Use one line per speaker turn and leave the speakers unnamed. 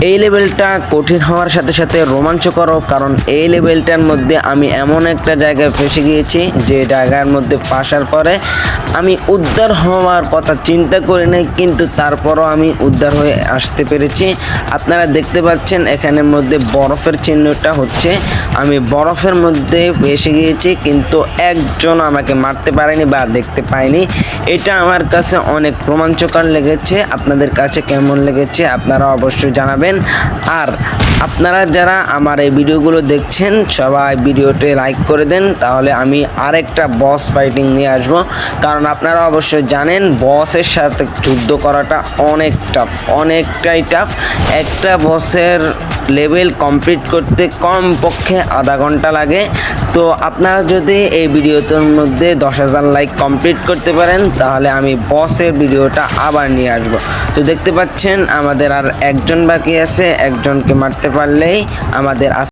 এই লেভেলটা কঠিন হওয়ার সাথে সাথে রোমাঞ্চকরও, কারণ এই লেভেলটার মধ্যে আমি এমন একটা জায়গায় ফেসে গিয়েছি যে জায়গার মধ্যে ফাঁসার পরে আমি উদ্ধার হওয়ার কথা চিন্তা করি নাই, কিন্তু তারপরও আমি উদ্ধার হয়ে আসতে পেরেছি। আপনারা দেখতে পাচ্ছেন এখানের মধ্যে বরফের চিহ্নটা হচ্ছে আমি বরফের মধ্যে ফেসে গিয়েছি, কিন্তু একজন আমাকে মারতে পারেনি বা দেখতে পায়নি। এটা আমার কাছে অনেক রোমাঞ্চকর লেগেছে। আপনাদের কাছে কেমন লেগেছে আপনারা অবশ্যই জানাবেন। আর আপনারা যারা আমার এই ভিডিওগুলো দেখছেন সবাই ভিডিওতে লাইক করে দেন, তাহলে আমি আরেকটা বস ফাইটিং নিয়ে আসব। কারণ আপনারা অবশ্যই জানেন বসের সাথে যুদ্ধ করাটা অনেকটাই টাফ। একটা বসের লেভেল কমপ্লিট করতে কমপক্ষে আধা ঘন্টা লাগে। তো আপনারা যদি এই ভিডিওটার মধ্যে 10,000 লাইক কমপ্লিট করতে পারেন তাহলে আমি বসের ভিডিওটা আবার নিয়ে আসব। তো দেখতে পাচ্ছেন আমাদের আর একজন বাকি আছে, একজনকে মারতে পারলেই আমাদের